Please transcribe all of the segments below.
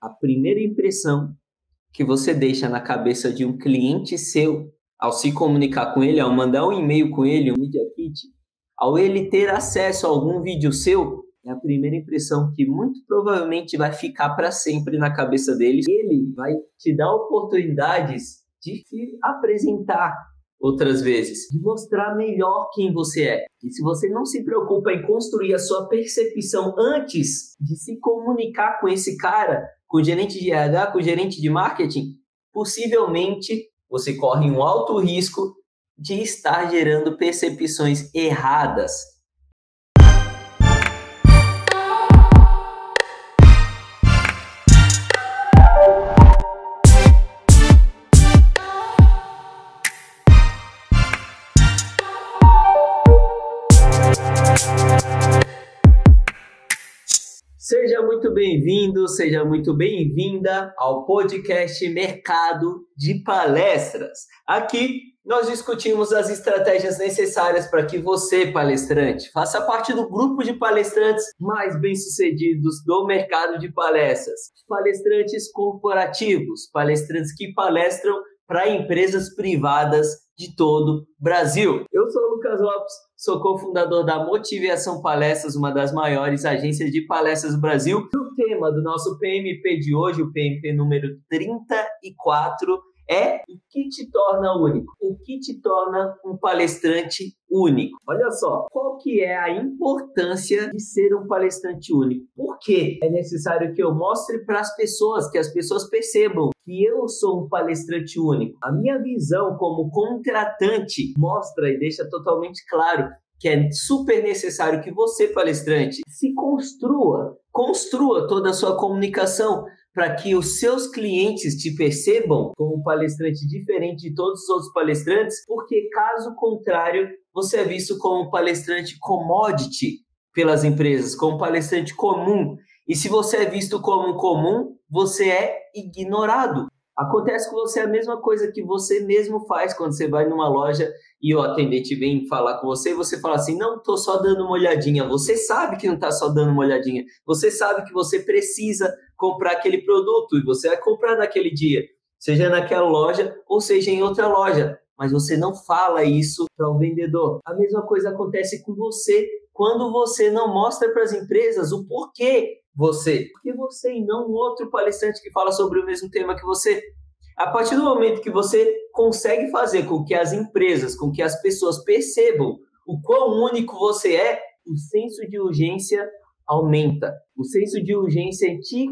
A primeira impressão que você deixa na cabeça de um cliente seu, ao se comunicar com ele, ao mandar um e-mail com ele, um Media Kit, ao ele ter acesso a algum vídeo seu, é a primeira impressão que muito provavelmente vai ficar para sempre na cabeça dele. Ele vai te dar oportunidades de se apresentar outras vezes, de mostrar melhor quem você é. E se você não se preocupa em construir a sua percepção antes de se comunicar com esse cara, com o gerente de RH, com o gerente de marketing, possivelmente você corre um alto risco de estar gerando percepções erradas. Seja muito bem-vindo, seja muito bem-vinda ao podcast Mercado de Palestras. Aqui nós discutimos as estratégias necessárias para que você, palestrante, faça parte do grupo de palestrantes mais bem-sucedidos do mercado de palestras. Palestrantes corporativos, palestrantes que palestram para empresas privadas de todo o Brasil. Eu sou o Lucas Lopes, sou cofundador da Motivação Palestras, uma das maiores agências de palestras do Brasil. E o tema do nosso PMP de hoje, o PMP número 34, é o que te torna único, o que te torna um palestrante único. Olha só, qual que é a importância de ser um palestrante único? Por que é necessário que eu mostre para as pessoas, que as pessoas percebam que eu sou um palestrante único? A minha visão como contratante mostra e deixa totalmente claro que é super necessário que você, palestrante, se construa toda a sua comunicação para que os seus clientes te percebam como um palestrante diferente de todos os outros palestrantes, porque caso contrário, você é visto como um palestrante commodity pelas empresas, como um palestrante comum. E se você é visto como um comum, você é ignorado. Acontece com você a mesma coisa que você mesmo faz quando você vai numa loja e o atendente vem falar com você e você fala assim, não, estou só dando uma olhadinha. Você sabe que não está só dando uma olhadinha. Você sabe que você precisa comprar aquele produto e você vai comprar naquele dia, seja naquela loja ou seja em outra loja. Mas você não fala isso para o vendedor. A mesma coisa acontece com você quando você não mostra para as empresas o porquê porque você e não um outro palestrante que fala sobre o mesmo tema que você. A partir do momento que você consegue fazer com que as empresas, com que as pessoas percebam o quão único você é, o senso de urgência aumenta. O senso de urgência é te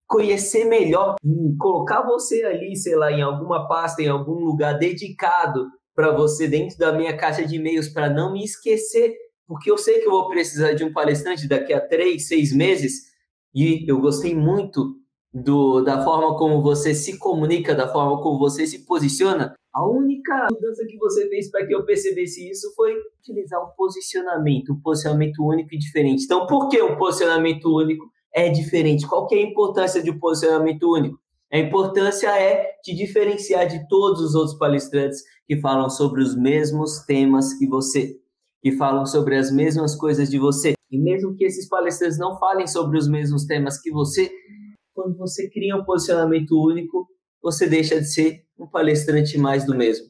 conhecer melhor, colocar você ali, sei lá, em alguma pasta, em algum lugar dedicado para você dentro da minha caixa de e-mails para não me esquecer, porque eu sei que eu vou precisar de um palestrante daqui a 3, 6 meses. E eu gostei muito da forma como você se comunica, da forma como você se posiciona. A única mudança que você fez para que eu percebesse isso foi utilizar um posicionamento único e diferente. Então, por que um posicionamento único é diferente? Qual que é a importância de um posicionamento único? A importância é te diferenciar de todos os outros palestrantes que falam sobre os mesmos temas que você, que falam sobre as mesmas coisas de você. E mesmo que esses palestrantes não falem sobre os mesmos temas que você, quando você cria um posicionamento único, você deixa de ser um palestrante mais do mesmo.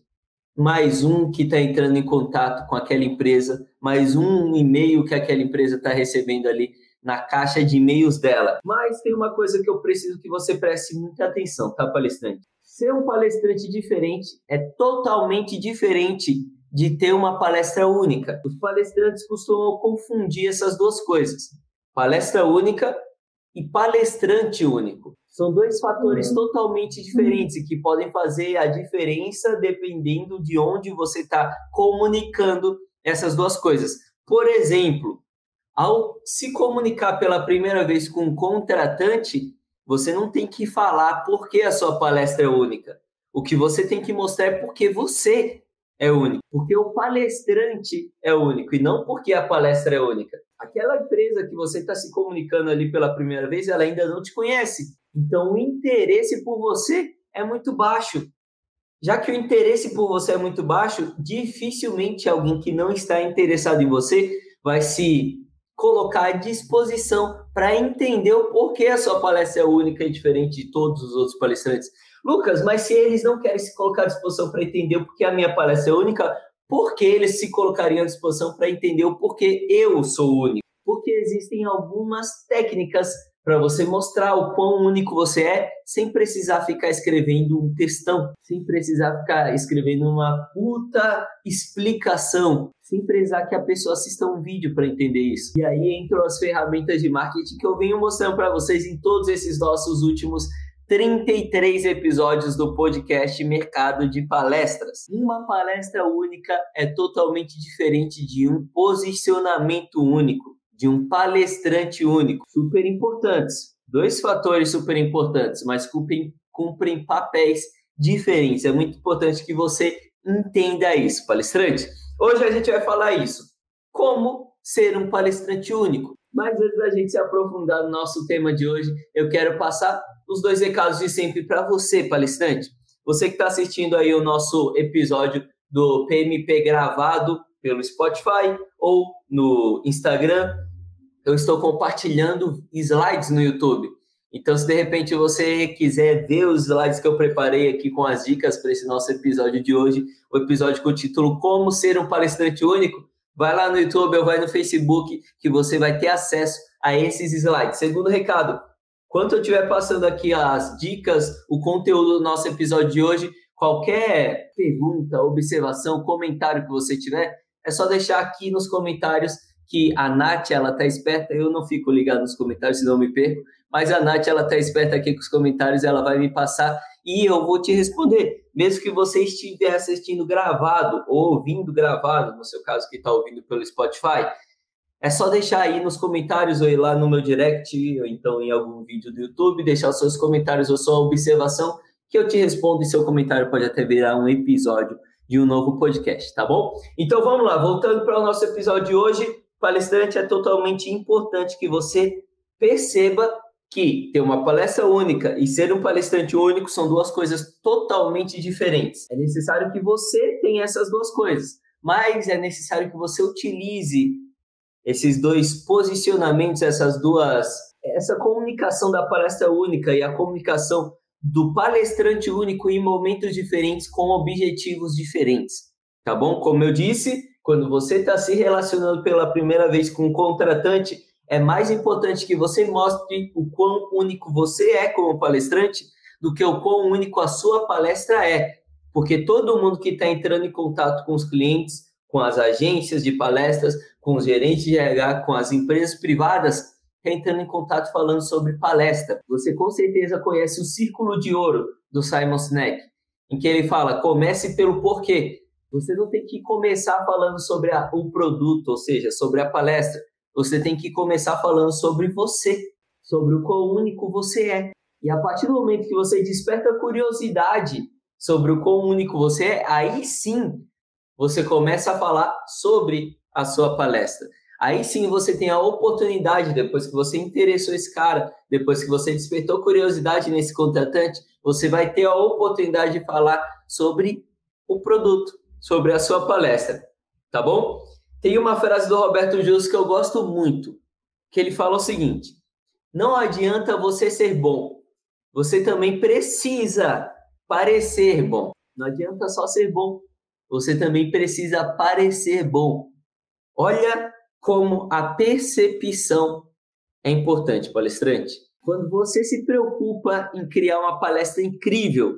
Mais um que está entrando em contato com aquela empresa, mais um e-mail que aquela empresa está recebendo ali na caixa de e-mails dela. Mas tem uma coisa que eu preciso que você preste muita atenção, tá, palestrante? Ser um palestrante diferente é totalmente diferente de ter uma palestra única. Os palestrantes costumam confundir essas duas coisas. Palestra única e palestrante único. São dois fatores totalmente diferentes e que podem fazer a diferença dependendo de onde você está comunicando essas duas coisas. Por exemplo, ao se comunicar pela primeira vez com um contratante, você não tem que falar por que a sua palestra é única. O que você tem que mostrar é porque você é único, porque o palestrante é único e não porque a palestra é única. Aquela empresa que você está se comunicando ali pela primeira vez, ela ainda não te conhece. Então, o interesse por você é muito baixo. Já que o interesse por você é muito baixo, dificilmente alguém que não está interessado em você vai se colocar à disposição para entender o porquê a sua palestra é única e diferente de todos os outros palestrantes. Lucas, mas se eles não querem se colocar à disposição para entender o porquê a minha palestra é única, por que eles se colocariam à disposição para entender o porquê eu sou único? Porque existem algumas técnicas para você mostrar o quão único você é, sem precisar ficar escrevendo um textão, sem precisar ficar escrevendo uma puta explicação, sem precisar que a pessoa assista um vídeo para entender isso. E aí entram as ferramentas de marketing que eu venho mostrando para vocês em todos esses nossos últimos 33 episódios do podcast Mercado de Palestras. Uma palestra única é totalmente diferente de um posicionamento único, de um palestrante único. Super importantes. 2 fatores super importantes, mas cumprem papéis diferentes. É muito importante que você entenda isso, palestrante. Hoje a gente vai falar isso. Como ser um palestrante único. Mas antes da gente se aprofundar no nosso tema de hoje, eu quero passar os 2 recados de sempre para você, palestrante. Você que está assistindo aí o nosso episódio do PMP gravado pelo Spotify ou no Instagram, eu estou compartilhando slides no YouTube. Então, se de repente você quiser ver os slides que eu preparei aqui com as dicas para esse nosso episódio de hoje, o episódio com o título Como Ser um Palestrante Único, vai lá no YouTube ou vai no Facebook que você vai ter acesso a esses slides. Segundo recado, quando eu estiver passando aqui as dicas, o conteúdo do nosso episódio de hoje, qualquer pergunta, observação, comentário que você tiver, é só deixar aqui nos comentários que a Nath, ela tá esperta, eu não fico ligado nos comentários, senão eu me perco, mas a Nath, ela tá esperta aqui com os comentários, ela vai me passar e eu vou te responder, mesmo que você estiver assistindo gravado ou ouvindo gravado, no seu caso que está ouvindo pelo Spotify, é só deixar aí nos comentários ou ir lá no meu direct ou então em algum vídeo do YouTube, deixar os seus comentários ou sua observação que eu te respondo e seu comentário pode até virar um episódio de um novo podcast, tá bom? Então vamos lá, voltando para o nosso episódio de hoje, palestrante, é totalmente importante que você perceba que ter uma palestra única e ser um palestrante único são 2 coisas totalmente diferentes. É necessário que você tenha essas 2 coisas, mas é necessário que você utilize esses 2 posicionamentos, essa comunicação da palestra única e a comunicação do palestrante único em momentos diferentes com objetivos diferentes, tá bom? Como eu disse, quando você está se relacionando pela primeira vez com um contratante, é mais importante que você mostre o quão único você é como palestrante do que o quão único a sua palestra é. Porque todo mundo que está entrando em contato com os clientes, com as agências de palestras, com os gerentes de RH, com as empresas privadas, está entrando em contato falando sobre palestra. Você com certeza conhece o Círculo de Ouro do Simon Sinek, em que ele fala, comece pelo porquê. Você não tem que começar falando sobre o produto, ou seja, sobre a palestra. Você tem que começar falando sobre você, sobre o quão único você é. E a partir do momento que você desperta curiosidade sobre o quão único você é, aí sim você começa a falar sobre a sua palestra. Aí sim você tem a oportunidade, depois que você interessou esse cara, depois que você despertou curiosidade nesse contratante, você vai ter a oportunidade de falar sobre o produto, sobre a sua palestra, tá bom? Tem uma frase do Roberto Justus que eu gosto muito, que ele fala o seguinte, não adianta você ser bom, você também precisa parecer bom. Não adianta só ser bom, você também precisa parecer bom. Olha como a percepção é importante, palestrante. Quando você se preocupa em criar uma palestra incrível,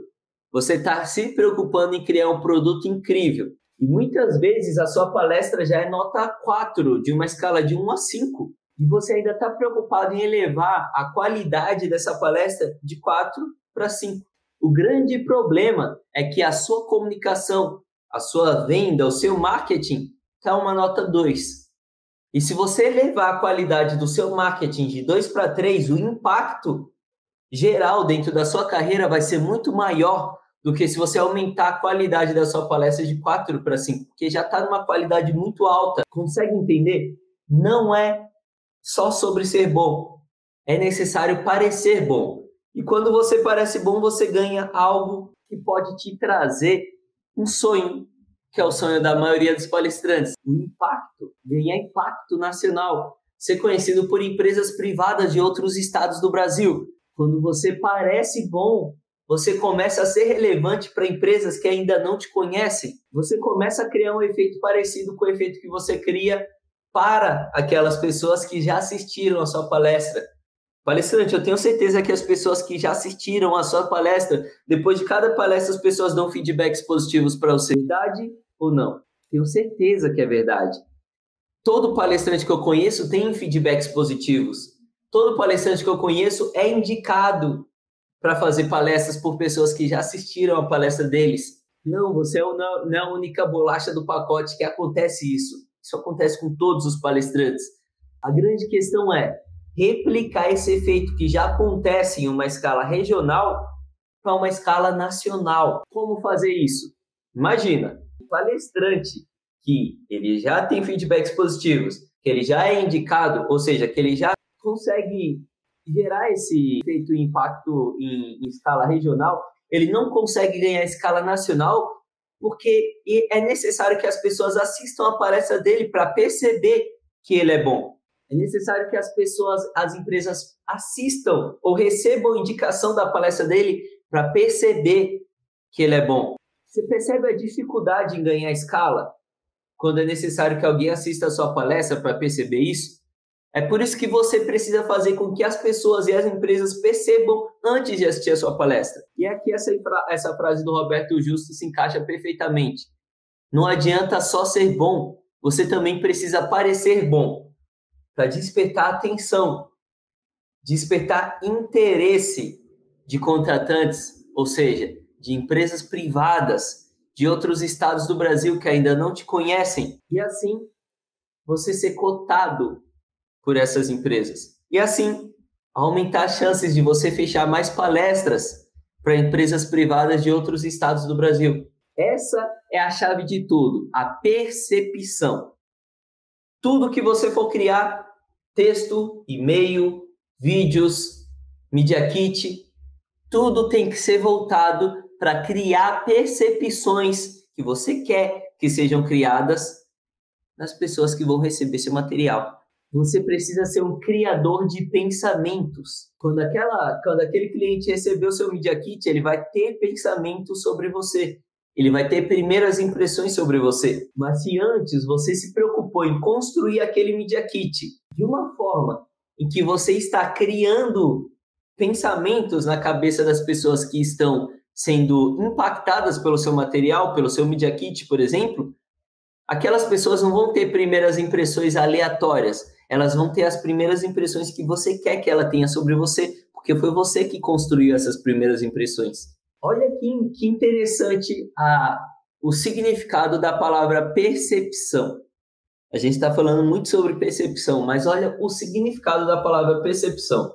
você está se preocupando em criar um produto incrível. E muitas vezes a sua palestra já é nota 4, de uma escala de 1 a 5. E você ainda está preocupado em elevar a qualidade dessa palestra de 4 para 5. O grande problema é que a sua comunicação, a sua venda, o seu marketing está uma nota 2. E se você elevar a qualidade do seu marketing de 2 para 3, o impacto geral dentro da sua carreira vai ser muito maior do que se você aumentar a qualidade da sua palestra de 4 para 5, porque já está numa qualidade muito alta. Consegue entender? Não é só sobre ser bom, é necessário parecer bom. E quando você parece bom, você ganha algo que pode te trazer um sonho, que é o sonho da maioria dos palestrantes. O impacto, ganhar impacto nacional. ser conhecido por empresas privadas de outros estados do Brasil. Quando você parece bom, você começa a ser relevante para empresas que ainda não te conhecem. Você começa a criar um efeito parecido com o efeito que você cria para aquelas pessoas que já assistiram a sua palestra. Palestrante, eu tenho certeza que as pessoas que já assistiram a sua palestra, depois de cada palestra as pessoas dão feedbacks positivos para você. Verdade ou não? Tenho certeza que é verdade. Todo palestrante que eu conheço tem feedbacks positivos. Todo palestrante que eu conheço é indicado para fazer palestras por pessoas que já assistiram a palestra deles. Não, você não é a única bolacha do pacote que acontece isso. Isso acontece com todos os palestrantes. A grande questão é replicar esse efeito que já acontece em uma escala regional para uma escala nacional. Como fazer isso? Imagina, um palestrante que ele já tem feedbacks positivos, que ele já é indicado, ou seja, que ele já consegue gerar esse efeito e impacto em escala regional, ele não consegue ganhar escala nacional porque é necessário que as pessoas assistam a palestra dele para perceber que ele é bom. É necessário que as empresas assistam ou recebam indicação da palestra dele para perceber que ele é bom. Você percebe a dificuldade em ganhar escala quando é necessário que alguém assista a sua palestra para perceber isso? É por isso que você precisa fazer com que as pessoas e as empresas percebam antes de assistir a sua palestra. E aqui essa frase do Roberto Justo se encaixa perfeitamente. Não adianta só ser bom, você também precisa parecer bom. Para despertar atenção, despertar interesse de contratantes, ou seja, de empresas privadas de outros estados do Brasil que ainda não te conhecem. E assim, você ser cotado por essas empresas. E assim, aumentar as chances de você fechar mais palestras para empresas privadas de outros estados do Brasil. Essa é a chave de tudo, a percepção. Tudo que você for criar, texto, e-mail, vídeos, Media Kit, tudo tem que ser voltado para criar percepções que você quer que sejam criadas nas pessoas que vão receber seu material. Você precisa ser um criador de pensamentos. Quando aquele cliente receber o seu Media Kit, ele vai ter pensamentos sobre você. Ele vai ter primeiras impressões sobre você. Mas se antes você se preocupou em construir aquele Media Kit de uma forma em que você está criando pensamentos na cabeça das pessoas que estão sendo impactadas pelo seu material, pelo seu Media Kit, por exemplo, aquelas pessoas não vão ter primeiras impressões aleatórias. Elas vão ter as primeiras impressões que você quer que ela tenha sobre você, porque foi você que construiu essas primeiras impressões. Olha que interessante o significado da palavra percepção. A gente está falando muito sobre percepção, mas olha o significado da palavra percepção.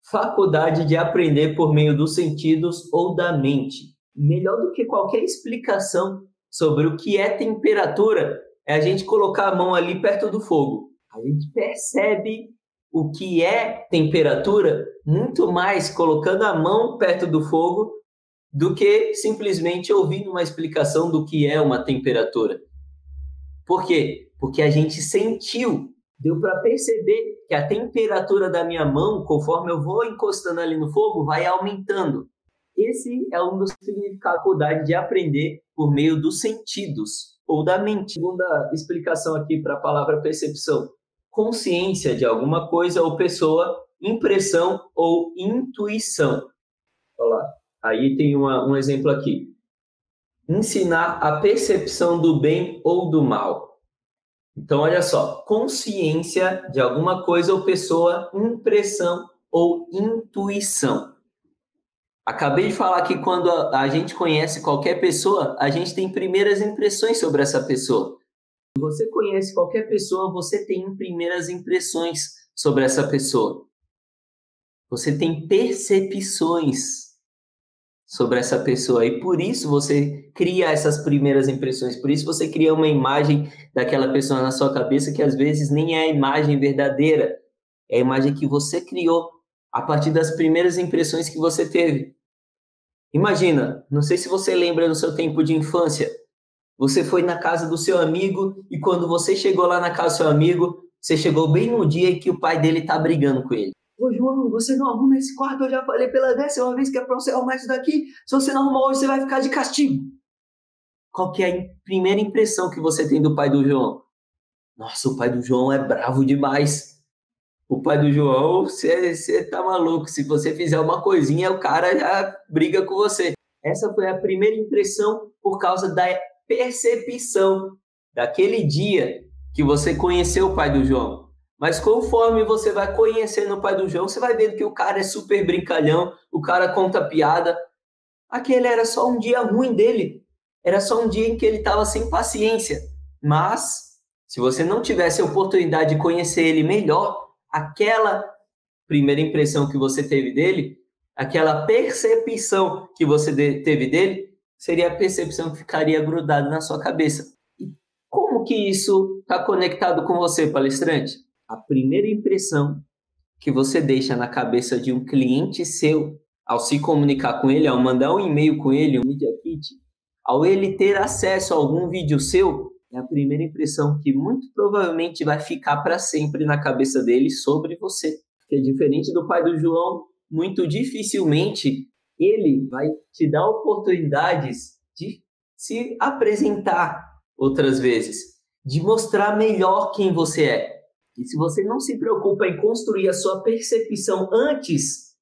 Faculdade de aprender por meio dos sentidos ou da mente. Melhor do que qualquer explicação sobre o que é temperatura é a gente colocar a mão ali perto do fogo. A gente percebe o que é temperatura muito mais colocando a mão perto do fogo do que simplesmente ouvindo uma explicação do que é uma temperatura. Por quê? Porque a gente sentiu, deu para perceber que a temperatura da minha mão, conforme eu vou encostando ali no fogo, vai aumentando. Esse é um dos significados da faculdade de aprender por meio dos sentidos ou da mente. Segunda explicação aqui para a palavra percepção. Consciência de alguma coisa ou pessoa, impressão ou intuição. Olha lá, aí tem um exemplo aqui. Ensinar a percepção do bem ou do mal. Então, olha só, consciência de alguma coisa ou pessoa, impressão ou intuição. Acabei de falar que quando a gente conhece qualquer pessoa, a gente tem primeiras impressões sobre essa pessoa. Se você conhece qualquer pessoa, você tem primeiras impressões sobre essa pessoa. Você tem percepções sobre essa pessoa e por isso você cria essas primeiras impressões, por isso você cria uma imagem daquela pessoa na sua cabeça que às vezes nem é a imagem verdadeira, é a imagem que você criou a partir das primeiras impressões que você teve. Imagina, não sei se você lembra do seu tempo de infância, você foi na casa do seu amigo e quando você chegou lá na casa do seu amigo, você chegou bem no dia em que o pai dele tá brigando com ele. Ô João, você não arruma esse quarto, eu já falei pela 10ª vez que é pra você arrumar isso daqui. Se você não arrumar hoje, você vai ficar de castigo. Qual que é a primeira impressão que você tem do pai do João? Nossa, o pai do João é bravo demais. O pai do João, você tá maluco. Se você fizer uma coisinha, o cara já briga com você. Essa foi a primeira impressão por causa da percepção daquele dia que você conheceu o pai do João. Mas conforme você vai conhecendo o pai do João, você vai vendo que o cara é super brincalhão, o cara conta piada. Aquele era só um dia ruim dele. Era só um dia em que ele estava sem paciência. Mas, se você não tivesse a oportunidade de conhecer ele melhor, aquela primeira impressão que você teve dele, aquela percepção que você teve dele, seria a percepção que ficaria grudada na sua cabeça. E como que isso está conectado com você, palestrante? A primeira impressão que você deixa na cabeça de um cliente seu, ao se comunicar com ele, ao mandar um e-mail com ele, um Media Kit, ao ele ter acesso a algum vídeo seu, é a primeira impressão que muito provavelmente vai ficar para sempre na cabeça dele sobre você. Porque diferente do pai do João, muito dificilmente ele vai te dar oportunidades de se apresentar outras vezes, de mostrar melhor quem você é. E se você não se preocupa em construir a sua percepção antes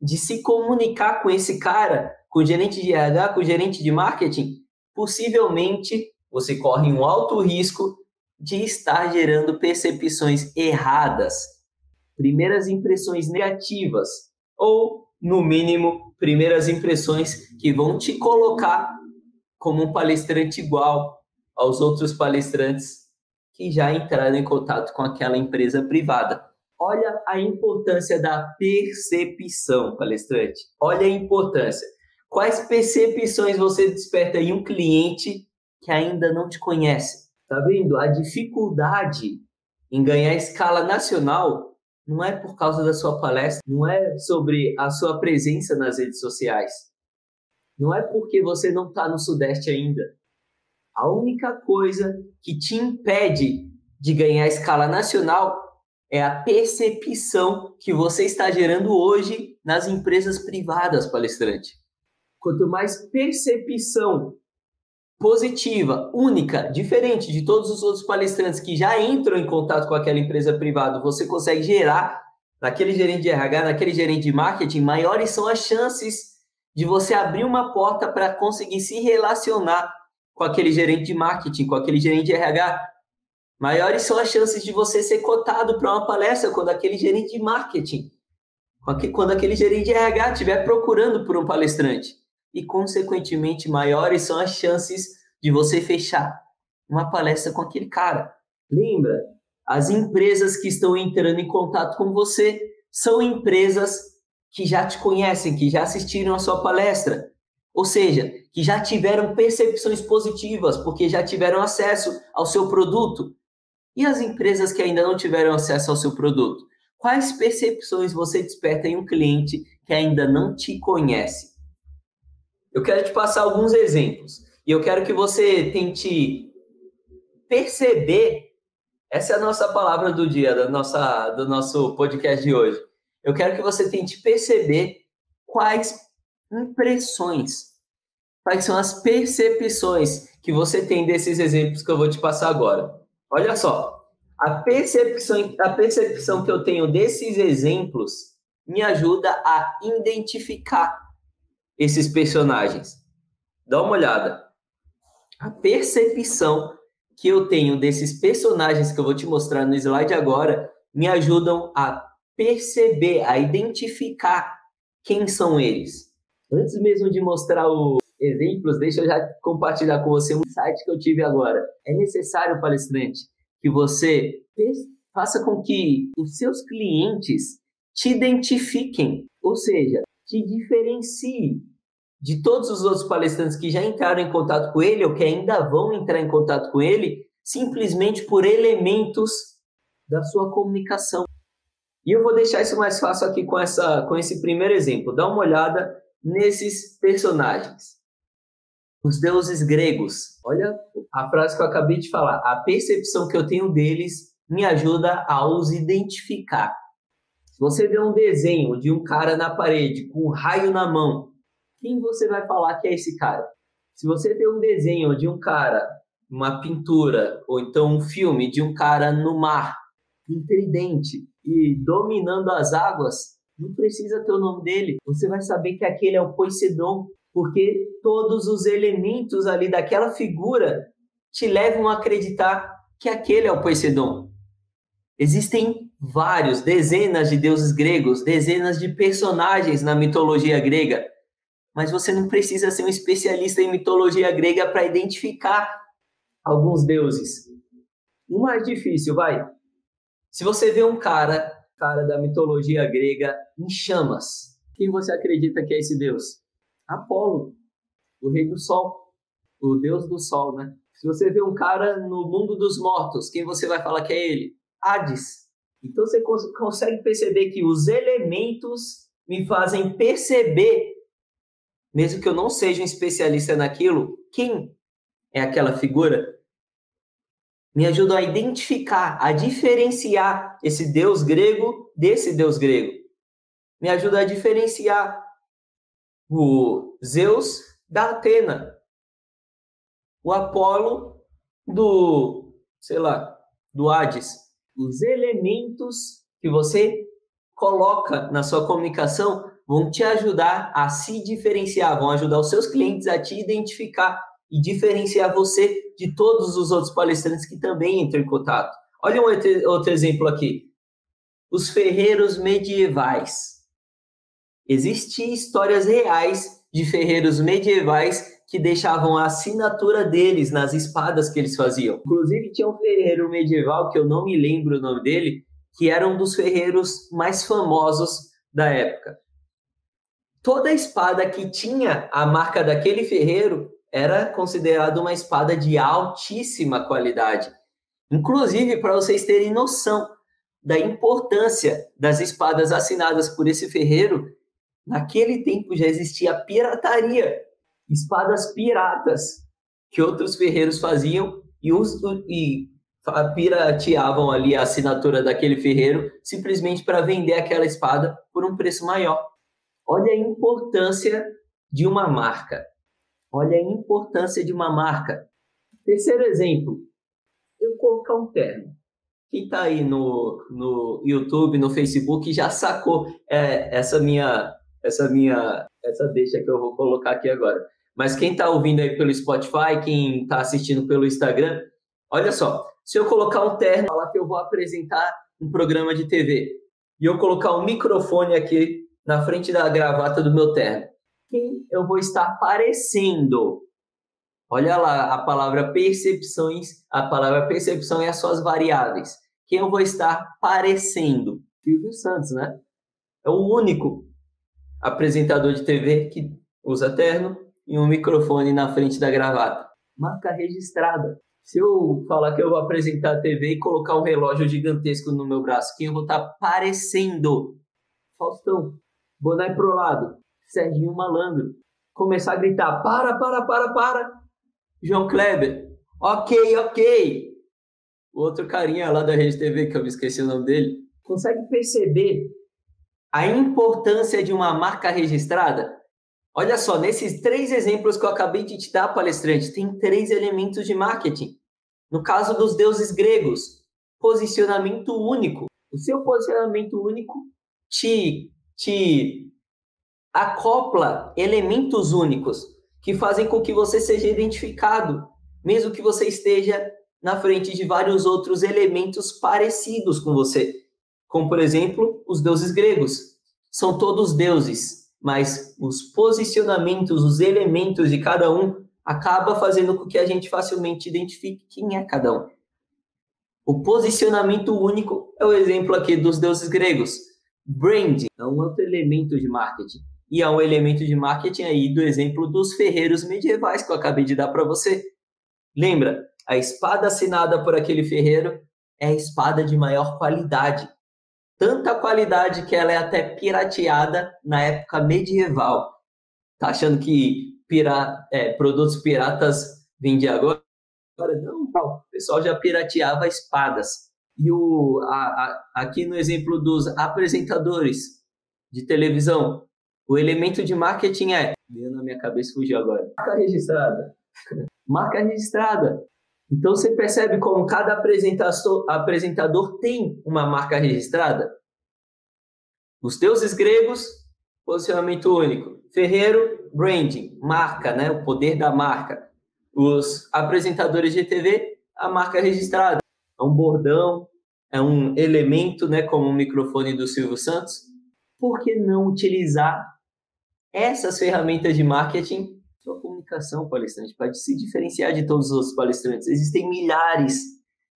de se comunicar com esse cara, com o gerente de RH, com o gerente de marketing, possivelmente você corre um alto risco de estar gerando percepções erradas, primeiras impressões negativas, ou, no mínimo, primeiras impressões que vão te colocar como um palestrante igual aos outros palestrantes que já entraram em contato com aquela empresa privada. Olha a importância da percepção, palestrante. Olha a importância. Quais percepções você desperta em um cliente que ainda não te conhece? Tá vendo? A dificuldade em ganhar escala nacional não é por causa da sua palestra, não é sobre a sua presença nas redes sociais. Não é porque você não está no Sudeste ainda. A única coisa que te impede de ganhar escala nacional é a percepção que você está gerando hoje nas empresas privadas, palestrante. Quanto mais percepção positiva, única, diferente de todos os outros palestrantes que já entram em contato com aquela empresa privada, você consegue gerar naquele gerente de RH, naquele gerente de marketing, maiores são as chances de você abrir uma porta para conseguir se relacionar com aquele gerente de marketing, com aquele gerente de RH. Maiores são as chances de você ser cotado para uma palestra quando aquele gerente de marketing, quando aquele gerente de RH estiver procurando por um palestrante. E, consequentemente, maiores são as chances de você fechar uma palestra com aquele cara. Lembra? As empresas que estão entrando em contato com você são empresas que já te conhecem, que já assistiram a sua palestra. Ou seja, que já tiveram percepções positivas, porque já tiveram acesso ao seu produto. E as empresas que ainda não tiveram acesso ao seu produto? Quais percepções você desperta em um cliente que ainda não te conhece? Eu quero te passar alguns exemplos. E eu quero que você tente perceber, essa é a nossa palavra do dia, do nosso podcast de hoje. Eu quero que você tente perceber quais impressões, quais são as percepções que você tem desses exemplos que eu vou te passar agora. Olha só, a percepção que eu tenho desses exemplos me ajuda a identificar esses personagens. Dá uma olhada. A percepção que eu tenho desses personagens que eu vou te mostrar no slide agora me ajudam a perceber, a identificar quem são eles. Antes mesmo de mostrar os exemplos, deixa eu já compartilhar com você um insight que eu tive agora. É necessário, palestrante, que você faça com que os seus clientes te identifiquem, ou seja, te diferencie de todos os outros palestrantes que já entraram em contato com ele ou que ainda vão entrar em contato com ele, simplesmente por elementos da sua comunicação. E eu vou deixar isso mais fácil aqui com esse primeiro exemplo. Dá uma olhada nesses personagens. Os deuses gregos. Olha a frase que eu acabei de falar. A percepção que eu tenho deles me ajuda a os identificar. Se você vê um desenho de um cara na parede com um raio na mão, quem você vai falar que é esse cara? Se você vê um desenho de um cara, uma pintura, ou então um filme de um cara no mar, um tridente e dominando as águas, não precisa ter o nome dele. Você vai saber que aquele é o Poseidon, porque todos os elementos ali daquela figura te levam a acreditar que aquele é o Poseidon. Existem vários, dezenas de deuses gregos, dezenas de personagens na mitologia grega, mas você não precisa ser um especialista em mitologia grega para identificar alguns deuses. O mais difícil, vai. Se você vê um cara da mitologia grega em chamas, quem você acredita que é esse deus? Apolo, o rei do sol, o deus do sol, né? Se você vê um cara no mundo dos mortos, quem você vai falar que é ele? Hades. Então você consegue perceber que os elementos me fazem perceber, mesmo que eu não seja um especialista naquilo, quem é aquela figura. Me ajudam a identificar, a diferenciar esse deus grego desse deus grego. Me ajuda a diferenciar o Zeus da Atena, o Apolo do Hades. Os elementos que você coloca na sua comunicação vão te ajudar a se diferenciar, vão ajudar os seus clientes a te identificar e diferenciar você de todos os outros palestrantes que também entram em contato. Olha outro exemplo aqui. Os ferreiros medievais. Existem histórias reais de ferreiros medievais que deixavam a assinatura deles nas espadas que eles faziam. Inclusive, tinha um ferreiro medieval, que eu não me lembro o nome dele, que era um dos ferreiros mais famosos da época. Toda espada que tinha a marca daquele ferreiro era considerada uma espada de altíssima qualidade. Inclusive, para vocês terem noção da importância das espadas assinadas por esse ferreiro, naquele tempo já existia pirataria, espadas piratas que outros ferreiros faziam e pirateavam ali a assinatura daquele ferreiro simplesmente para vender aquela espada por um preço maior. Olha a importância de uma marca. Olha a importância de uma marca. Terceiro exemplo, eu colocar um terno. Quem está aí no YouTube, no Facebook, já sacou essa deixa que eu vou colocar aqui agora. Mas quem está ouvindo aí pelo Spotify, quem está assistindo pelo Instagram, olha só, se eu colocar um terno, falar que eu vou apresentar um programa de TV, e eu colocar um microfone aqui na frente da gravata do meu terno, quem eu vou estar parecendo? Olha lá, a palavra percepções, a palavra percepção e as suas variáveis. Quem eu vou estar parecendo? Silvio Santos, né? É o único apresentador de TV que usa terno e um microfone na frente da gravata. Marca registrada. Se eu falar que eu vou apresentar a TV e colocar um relógio gigantesco no meu braço, quem eu vou estar parecendo? Faustão. Boné pro lado. Serginho Malandro. Começar a gritar, para. João Kleber. Ok. O outro carinha lá da Rede TV, que eu me esqueci o nome dele. Consegue perceber a importância de uma marca registrada? Olha só, nesses 3 exemplos que eu acabei de te dar, palestrante, tem 3 elementos de marketing. No caso dos deuses gregos, posicionamento único. O seu posicionamento único te acopla elementos únicos que fazem com que você seja identificado, mesmo que você esteja na frente de vários outros elementos parecidos com você. Como, por exemplo, os deuses gregos. São todos deuses, mas os posicionamentos, os elementos de cada um acaba fazendo com que a gente facilmente identifique quem é cada um. O posicionamento único é o exemplo aqui dos deuses gregos. Branding é um outro elemento de marketing. E é um elemento de marketing aí do exemplo dos ferreiros medievais que eu acabei de dar para você. Lembra, a espada assinada por aquele ferreiro é a espada de maior qualidade. Tanta qualidade que ela é até pirateada na época medieval. Tá achando que produtos piratas vendiam agora? Não. O pessoal já pirateava espadas. E aqui no exemplo dos apresentadores de televisão, o elemento de marketing veio na minha cabeça, fugiu agora. Marca registrada. Marca registrada. Então você percebe como cada apresentador tem uma marca registrada? Os deuses gregos, posicionamento único. Ferreiro, branding, marca, né? O poder da marca. Os apresentadores de TV, a marca registrada. É um bordão, é um elemento, né? Como o microfone do Silvio Santos. Por que não utilizar essas ferramentas de marketing? Sua comunicação, palestrante, pode se diferenciar de todos os outros palestrantes. Existem milhares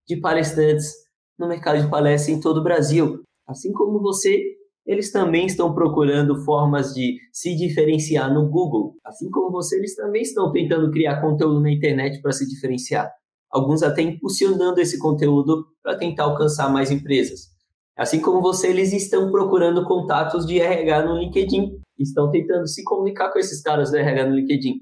de palestrantes no mercado de palestra em todo o Brasil. Assim como você, eles também estão procurando formas de se diferenciar no Google. Assim como você, eles também estão tentando criar conteúdo na internet para se diferenciar. Alguns até impulsionando esse conteúdo para tentar alcançar mais empresas. Assim como você, eles estão procurando contatos de RH no LinkedIn. Estão tentando se comunicar com esses caras do RH no LinkedIn.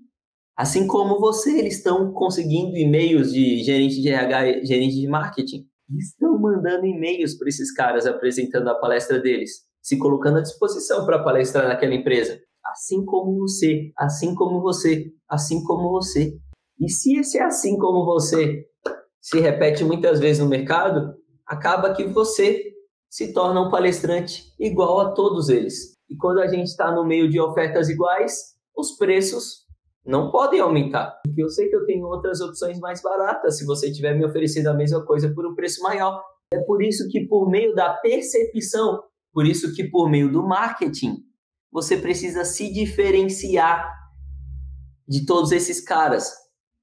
Assim como você, eles estão conseguindo e-mails de gerente de RH, gerente de marketing. Estão mandando e-mails para esses caras apresentando a palestra deles, se colocando à disposição para palestrar naquela empresa. Assim como você, assim como você, assim como você. E se esse assim como você se repete muitas vezes no mercado, acaba que você se torna um palestrante igual a todos eles. E quando a gente está no meio de ofertas iguais, os preços não podem aumentar. Porque eu sei que eu tenho outras opções mais baratas se você estiver me oferecendo a mesma coisa por um preço maior. É por isso que por meio da percepção, por isso que por meio do marketing, você precisa se diferenciar de todos esses caras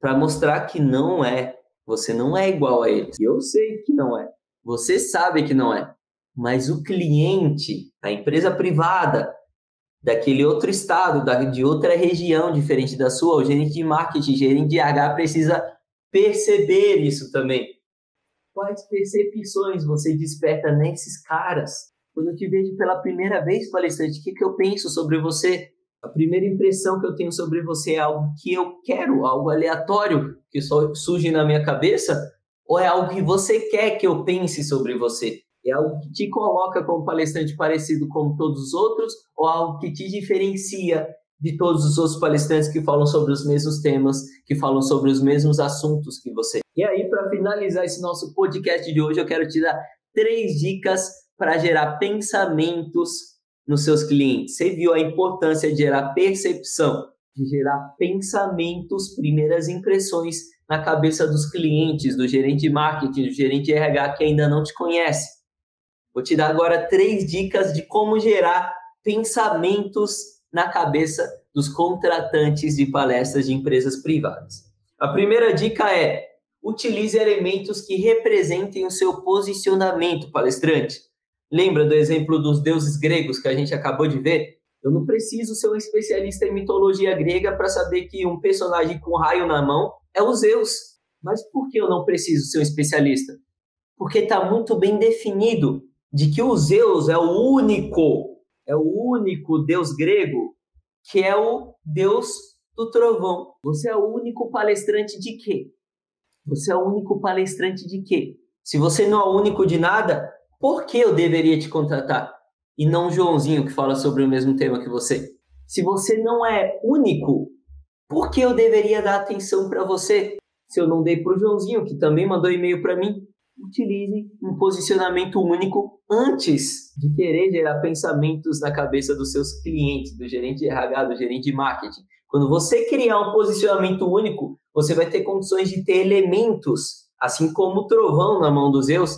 para mostrar que você não é igual a eles. Eu sei que não é. Você sabe que não é. Mas o cliente, a empresa privada, daquele outro estado, de outra região diferente da sua, o gerente de marketing, gerente de RH precisa perceber isso também. Quais percepções você desperta nesses caras? Quando eu te vejo pela primeira vez, palestrante, o que eu penso sobre você? A primeira impressão que eu tenho sobre você é algo que eu quero, algo aleatório que só surge na minha cabeça? Ou é algo que você quer que eu pense sobre você? É algo que te coloca como palestrante parecido com todos os outros ou algo que te diferencia de todos os outros palestrantes que falam sobre os mesmos temas, que falam sobre os mesmos assuntos que você? E aí, para finalizar esse nosso podcast de hoje, eu quero te dar 3 dicas para gerar pensamentos nos seus clientes. Você viu a importância de gerar percepção, de gerar pensamentos, primeiras impressões na cabeça dos clientes, do gerente de marketing, do gerente de RH que ainda não te conhece. Vou te dar agora 3 dicas de como gerar pensamentos na cabeça dos contratantes de palestras de empresas privadas. A primeira dica é: utilize elementos que representem o seu posicionamento, palestrante. Lembra do exemplo dos deuses gregos que a gente acabou de ver? Eu não preciso ser um especialista em mitologia grega para saber que um personagem com raio na mão é o Zeus. Mas por que eu não preciso ser um especialista? Porque está muito bem definido de que o Zeus é o único deus grego que é o deus do trovão. Você é o único palestrante de quê? Você é o único palestrante de quê? Se você não é o único de nada, por que eu deveria te contratar? E não o Joãozinho que fala sobre o mesmo tema que você. Se você não é único, por que eu deveria dar atenção para você? Se eu não dei para o Joãozinho, que também mandou e-mail para mim. Utilize um posicionamento único antes de querer gerar pensamentos na cabeça dos seus clientes, do gerente de RH, do gerente de marketing. Quando você criar um posicionamento único, você vai ter condições de ter elementos, assim como o trovão na mão dos Zeus,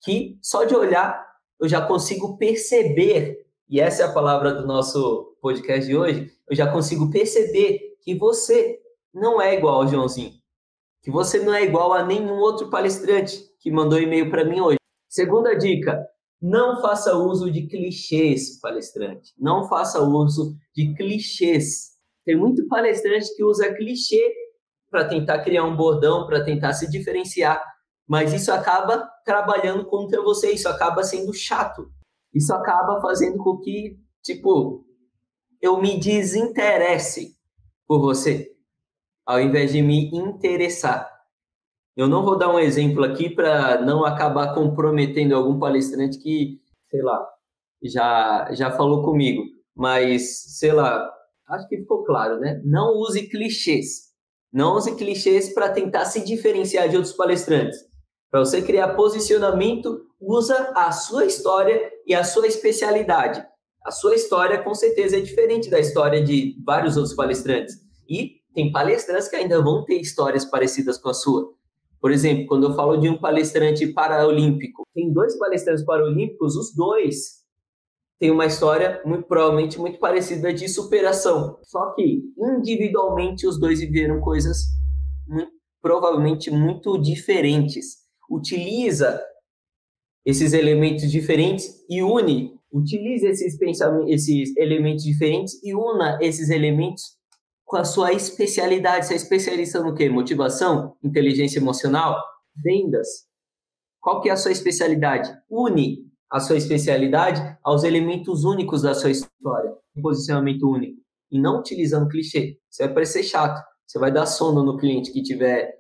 que só de olhar eu já consigo perceber, e essa é a palavra do nosso podcast de hoje, eu já consigo perceber que você não é igual ao Joãozinho, que você não é igual a nenhum outro palestrante que mandou e-mail para mim hoje. Segunda dica: não faça uso de clichês, palestrante. Não faça uso de clichês. Tem muito palestrante que usa clichê para tentar criar um bordão, para tentar se diferenciar, mas isso acaba trabalhando contra você, isso acaba sendo chato. Isso acaba fazendo com que, eu me desinteresse por você, ao invés de me interessar. Eu não vou dar um exemplo aqui para não acabar comprometendo algum palestrante que, sei lá, já falou comigo, mas, sei lá, acho que ficou claro, né? Não use clichês. Não use clichês para tentar se diferenciar de outros palestrantes. Para você criar posicionamento, usa a sua história e a sua especialidade. A sua história, com certeza, é diferente da história de vários outros palestrantes. E tem palestrantes que ainda vão ter histórias parecidas com a sua. Por exemplo, quando eu falo de um palestrante paraolímpico, tem 2 palestrantes paraolímpicos, os 2 têm uma história provavelmente muito parecida de superação. Só que, individualmente, os 2 viveram coisas provavelmente muito diferentes. Utiliza esses elementos diferentes e utilize esses elementos diferentes e una esses elementos com a sua especialidade. Você é especialista no quê? Motivação? Inteligência emocional? Vendas? Qual que é a sua especialidade? Une a sua especialidade aos elementos únicos da sua história. Um posicionamento único. E não utilizando clichê. Você vai parecer chato. Você vai dar sono no cliente que estiver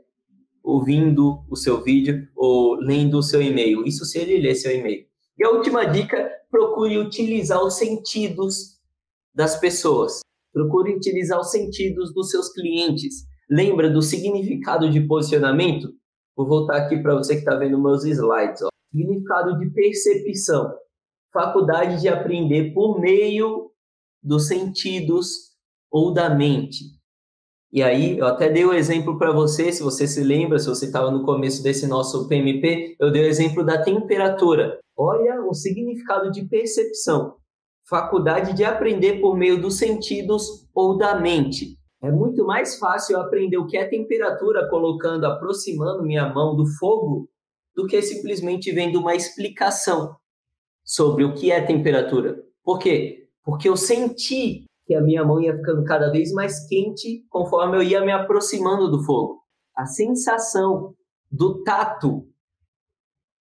ouvindo o seu vídeo ou lendo o seu e-mail. Isso se ele ler seu e-mail. E a última dica, procure utilizar os sentidos das pessoas. Procure utilizar os sentidos dos seus clientes. Lembra do significado de posicionamento? Vou voltar aqui para você que está vendo meus slides. Ó. Significado de percepção. Faculdade de aprender por meio dos sentidos ou da mente. E aí, eu até dei o exemplo para você, se você se lembra, se você estava no começo desse nosso PMP, eu dei o exemplo da temperatura. Olha o significado de percepção. Faculdade de aprender por meio dos sentidos ou da mente. É muito mais fácil eu aprender o que é temperatura aproximando minha mão do fogo do que simplesmente vendo uma explicação sobre o que é temperatura. Por quê? Porque eu senti que a minha mão ia ficando cada vez mais quente conforme eu ia me aproximando do fogo. A sensação do tato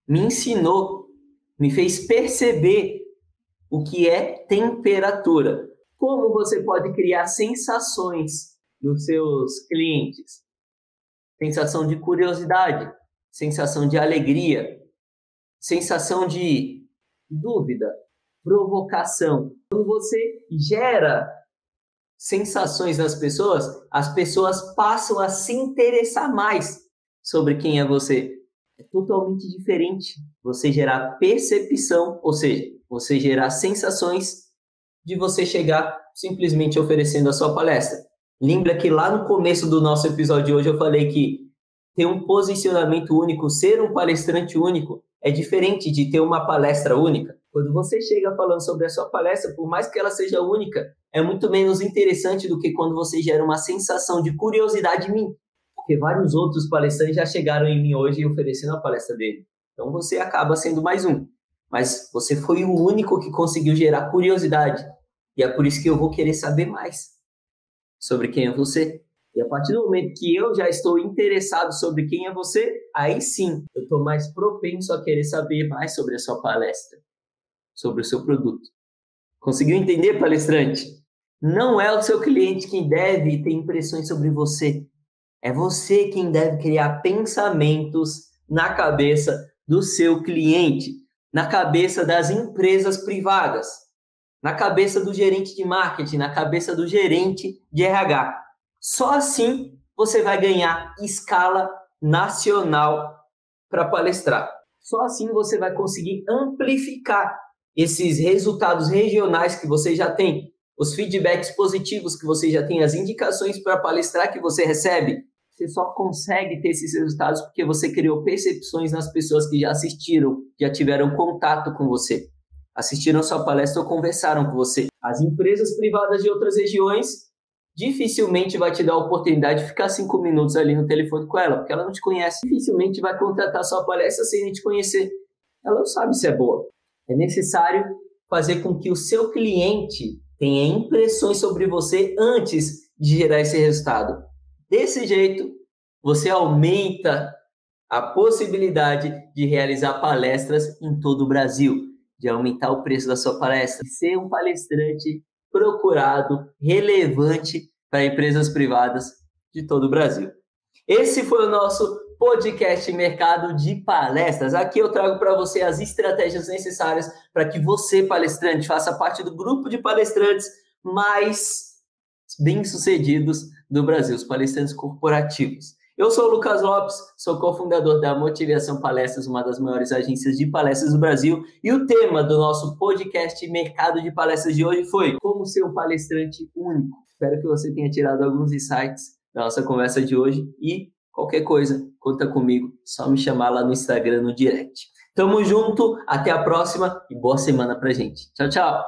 me ensinou, me fez perceber o que é temperatura. Como você pode criar sensações nos seus clientes? Sensação de curiosidade, sensação de alegria, sensação de dúvida, provocação. Quando você gera sensações nas pessoas, as pessoas passam a se interessar mais sobre quem é você. É totalmente diferente você gerar percepção, ou seja, você gerar sensações de você chegar simplesmente oferecendo a sua palestra. Lembra que lá no começo do nosso episódio de hoje eu falei que ter um posicionamento único, ser um palestrante único, é diferente de ter uma palestra única. Quando você chega falando sobre a sua palestra, por mais que ela seja única, é muito menos interessante do que quando você gera uma sensação de curiosidade em mim. Porque vários outros palestrantes já chegaram em mim hoje oferecendo a palestra dele. Então você acaba sendo mais um. Mas você foi o único que conseguiu gerar curiosidade. E é por isso que eu vou querer saber mais sobre quem é você. E a partir do momento que eu já estou interessado sobre quem é você, aí sim, eu estou mais propenso a querer saber mais sobre a sua palestra, sobre o seu produto. Conseguiu entender, palestrante? Não é o seu cliente quem deve ter impressões sobre você. É você quem deve criar pensamentos na cabeça do seu cliente, na cabeça das empresas privadas, na cabeça do gerente de marketing, na cabeça do gerente de RH. Só assim você vai ganhar escala nacional para palestrar. Só assim você vai conseguir amplificar esses resultados regionais que você já tem, os feedbacks positivos que você já tem, as indicações para palestrar que você recebe. Você só consegue ter esses resultados porque você criou percepções nas pessoas que já assistiram, já tiveram contato com você, assistiram a sua palestra ou conversaram com você. As empresas privadas de outras regiões dificilmente vai te dar a oportunidade de ficar 5 minutos ali no telefone com ela, porque ela não te conhece. Dificilmente vai contratar sua palestra sem nem te conhecer. Ela não sabe se é boa. É necessário fazer com que o seu cliente tenha impressões sobre você antes de gerar esse resultado. Desse jeito, você aumenta a possibilidade de realizar palestras em todo o Brasil, de aumentar o preço da sua palestra, ser um palestrante procurado, relevante para empresas privadas de todo o Brasil. Esse foi o nosso podcast Mercado de Palestras. Aqui eu trago para você as estratégias necessárias para que você, palestrante, faça parte do grupo de palestrantes mais bem-sucedidos do Brasil, os palestrantes corporativos. Eu sou o Lucas Lopes, sou cofundador da Motivação Palestras, uma das maiores agências de palestras do Brasil, e o tema do nosso podcast Mercado de Palestras de hoje foi como ser um palestrante único. Espero que você tenha tirado alguns insights da nossa conversa de hoje e qualquer coisa, conta comigo, só me chamar lá no Instagram, no direct. Tamo junto, até a próxima e boa semana pra gente. Tchau, tchau!